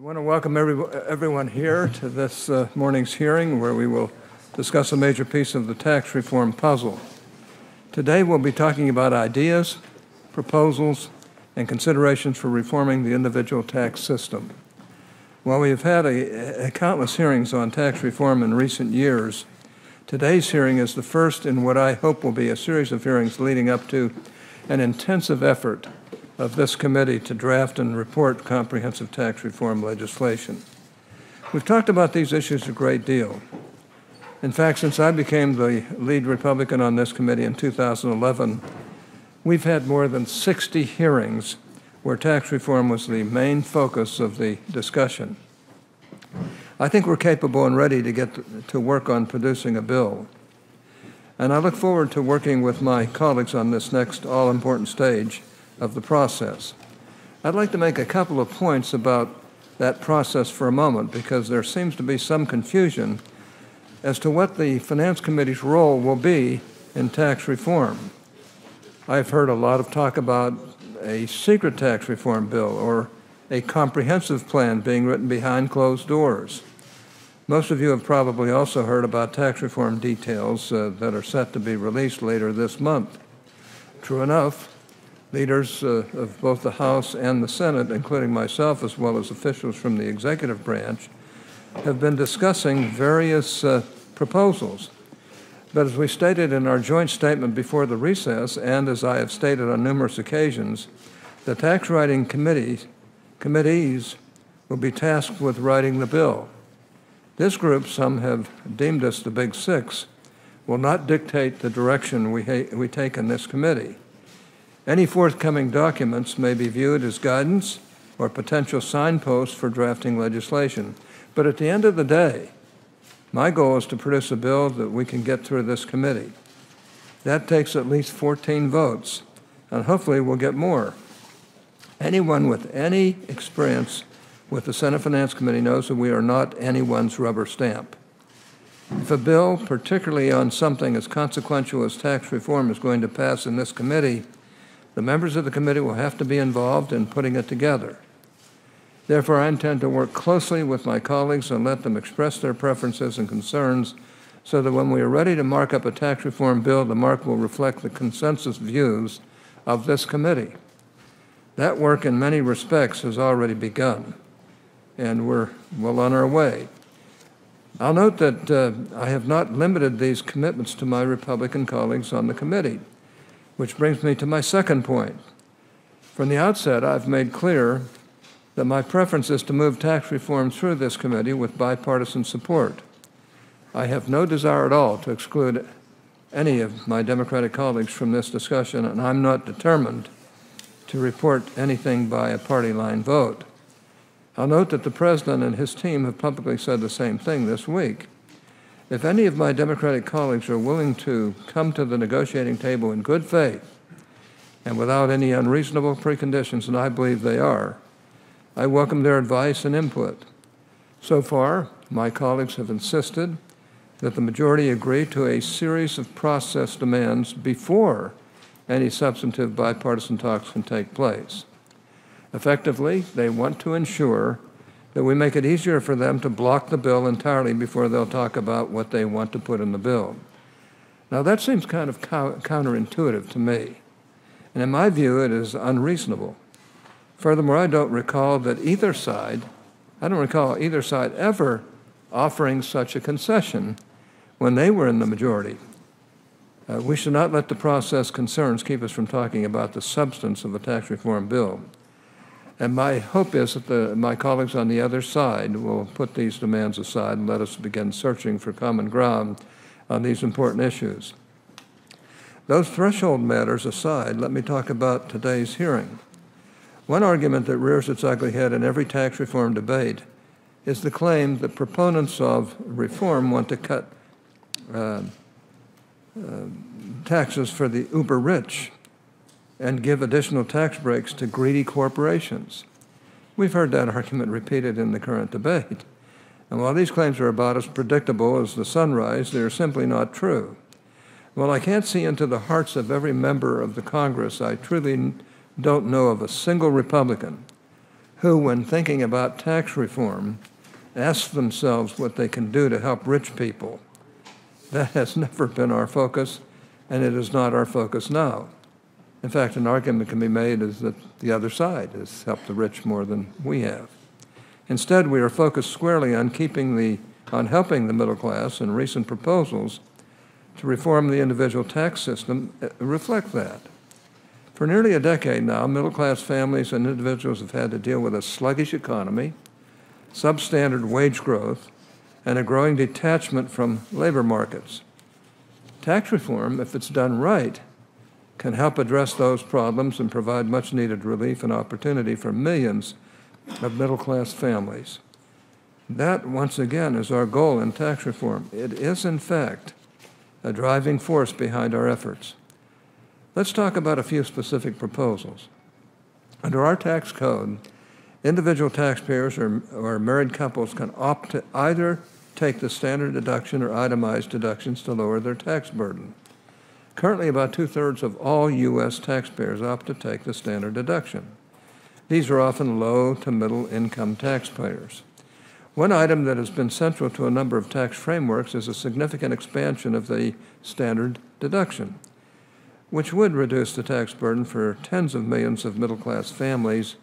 want to welcome everyone here to this morning's hearing where we will discuss a major piece of the tax reform puzzle. Today we'll be talking about ideas, proposals, and considerations for reforming the individual tax system. While we have had countless hearings on tax reform in recent years, today's hearing is the first in what I hope will be a series of hearings leading up to an intensive effort of this committee to draft and report comprehensive tax reform legislation. We've talked about these issues a great deal. In fact, since I became the lead Republican on this committee in 2011, we've had more than 60 hearings where tax reform was the main focus of the discussion. I think we're capable and ready to get to work on producing a bill. And I look forward to working with my colleagues on this next all-important stage of the process. I'd like to make a couple of points about that process for a moment because there seems to be some confusion as to what the Finance Committee's role will be in tax reform. I've heard a lot of talk about a secret tax reform bill or a comprehensive plan being written behind closed doors. Most of you have probably also heard about tax reform details that are set to be released later this month. True enough, leaders of both the House and the Senate, including myself as well as officials from the executive branch, have been discussing various proposals. But as we stated in our joint statement before the recess, and as I have stated on numerous occasions, the tax writing committees will be tasked with writing the bill. This group, some have deemed us the Big Six, will not dictate the direction we take in this committee. Any forthcoming documents may be viewed as guidance or potential signposts for drafting legislation. But at the end of the day, my goal is to produce a bill that we can get through this committee. That takes at least 14 votes, and hopefully we'll get more. Anyone with any experience with the Senate Finance Committee knows that we are not anyone's rubber stamp. If a bill, particularly on something as consequential as tax reform, is going to pass in this committee, the members of the committee will have to be involved in putting it together. Therefore, I intend to work closely with my colleagues and let them express their preferences and concerns so that when we are ready to mark up a tax reform bill, the mark will reflect the consensus views of this committee. That work, in many respects, has already begun, and we're well on our way. I'll note that I have not limited these commitments to my Republican colleagues on the committee, which brings me to my second point. From the outset, I've made clear that my preference is to move tax reform through this committee with bipartisan support. I have no desire at all to exclude any of my Democratic colleagues from this discussion, and I'm not determined to report anything by a party line vote. I'll note that the President and his team have publicly said the same thing this week. If any of my Democratic colleagues are willing to come to the negotiating table in good faith and without any unreasonable preconditions, and I believe they are, I welcome their advice and input. So far, my colleagues have insisted that the majority agree to a series of process demands before any substantive bipartisan talks can take place. Effectively, they want to ensure that we make it easier for them to block the bill entirely before they'll talk about what they want to put in the bill. Now, that seems kind of counterintuitive to me, and in my view, it is unreasonable. Furthermore, I don't recall either side ever offering such a concession when they were in the majority. We should not let the process concerns keep us from talking about the substance of a tax reform bill. And my hope is that my colleagues on the other side will put these demands aside and let us begin searching for common ground on these important issues. Those threshold matters aside, let me talk about today's hearing. One argument that rears its ugly head in every tax reform debate is the claim that proponents of reform want to cut taxes for the uber-rich and give additional tax breaks to greedy corporations. We've heard that argument repeated in the current debate. And while these claims are about as predictable as the sunrise, they are simply not true. While I can't see into the hearts of every member of the Congress, I truly don't know of a single Republican who, when thinking about tax reform, ask themselves what they can do to help rich people. That has never been our focus, and it is not our focus now. In fact, an argument can be made is that the other side has helped the rich more than we have. Instead, we are focused squarely on helping the middle class, and recent proposals to reform the individual tax system reflect that. For nearly a decade now, middle-class families and individuals have had to deal with a sluggish economy, substandard wage growth, and a growing detachment from labor markets. Tax reform, if it's done right, can help address those problems and provide much-needed relief and opportunity for millions of middle-class families. That, once again, is our goal in tax reform. It is, in fact, a driving force behind our efforts. Let's talk about a few specific proposals. Under our tax code, individual taxpayers or married couples can opt to either take the standard deduction or itemized deductions to lower their tax burden. Currently, about 2/3 of all U.S. taxpayers opt to take the standard deduction. These are often low to middle income taxpayers. One item that has been central to a number of tax frameworks is a significant expansion of the standard deduction, which would reduce the tax burden for tens of millions of middle-class families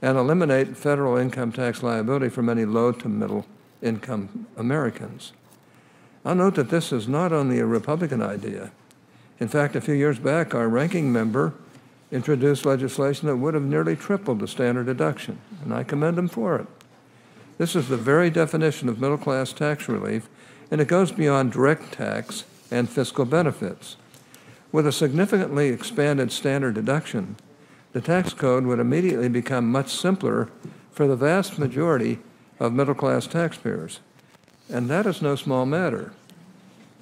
and eliminate federal income tax liability for many low to middle income Americans. I'll note that this is not only a Republican idea. In fact, a few years back, our ranking member introduced legislation that would have nearly tripled the standard deduction, and I commend him for it. This is the very definition of middle-class tax relief, and it goes beyond direct tax and fiscal benefits. With a significantly expanded standard deduction, the tax code would immediately become much simpler for the vast majority of middle-class taxpayers, and that is no small matter.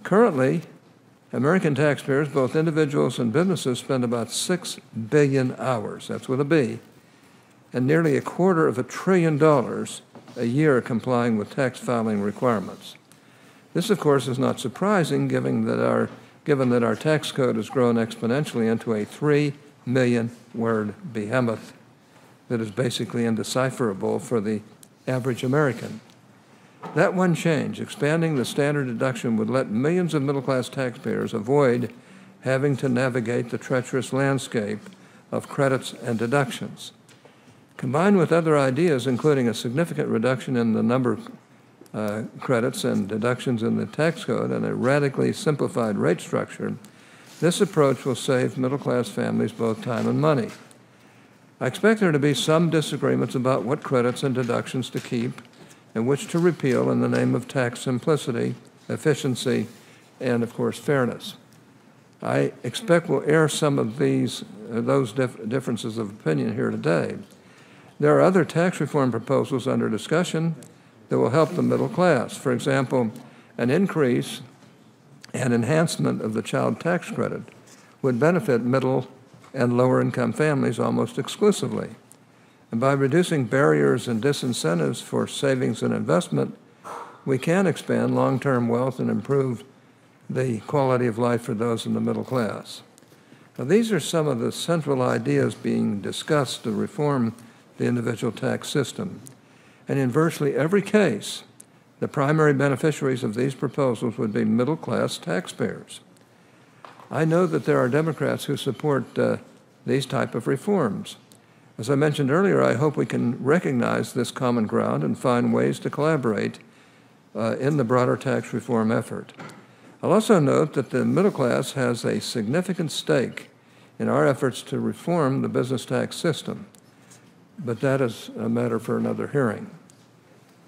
Currently, American taxpayers, both individuals and businesses, spend about 6 billion hours, that's with a B, and nearly $250 billion a year complying with tax filing requirements. This, of course, is not surprising given that our tax code has grown exponentially into a 3 million word behemoth that is basically indecipherable for the average American. That one change, expanding the standard deduction, would let millions of middle-class taxpayers avoid having to navigate the treacherous landscape of credits and deductions. Combined with other ideas, including a significant reduction in the number of credits and deductions in the tax code and a radically simplified rate structure, this approach will save middle-class families both time and money. I expect there to be some disagreements about what credits and deductions to keep and which to repeal in the name of tax simplicity, efficiency, and, of course, fairness. I expect we'll air some of those differences of opinion here today. There are other tax reform proposals under discussion that will help the middle class. For example, an increase and enhancement of the child tax credit would benefit middle and lower income families almost exclusively. And by reducing barriers and disincentives for savings and investment, we can expand long-term wealth and improve the quality of life for those in the middle class. Now, these are some of the central ideas being discussed to reform the individual tax system. And in virtually every case, the primary beneficiaries of these proposals would be middle-class taxpayers. I know that there are Democrats who support these type of reforms. As I mentioned earlier, I hope we can recognize this common ground and find ways to collaborate in the broader tax reform effort. I'll also note that the middle class has a significant stake in our efforts to reform the business tax system, but that is a matter for another hearing.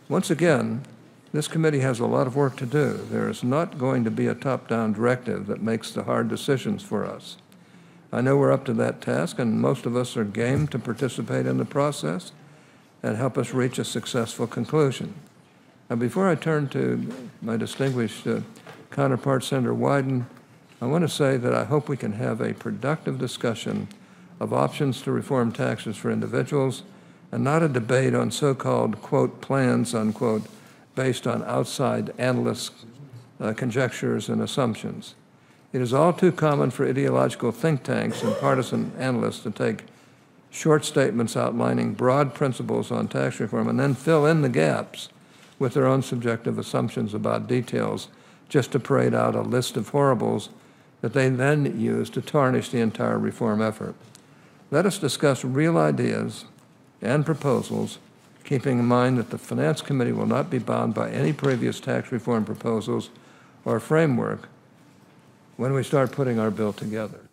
Once again, this committee has a lot of work to do. There is not going to be a top-down directive that makes the hard decisions for us. I know we're up to that task, and most of us are game to participate in the process and help us reach a successful conclusion. Now, before I turn to my distinguished counterpart, Senator Wyden, I want to say that I hope we can have a productive discussion of options to reform taxes for individuals and not a debate on so-called, quote, plans, unquote, based on outside analysts' conjectures and assumptions. It is all too common for ideological think tanks and partisan analysts to take short statements outlining broad principles on tax reform, and then fill in the gaps with their own subjective assumptions about details, just to parade out a list of horribles that they then use to tarnish the entire reform effort. Let us discuss real ideas and proposals, keeping in mind that the Finance Committee will not be bound by any previous tax reform proposals or framework when we start putting our bill together.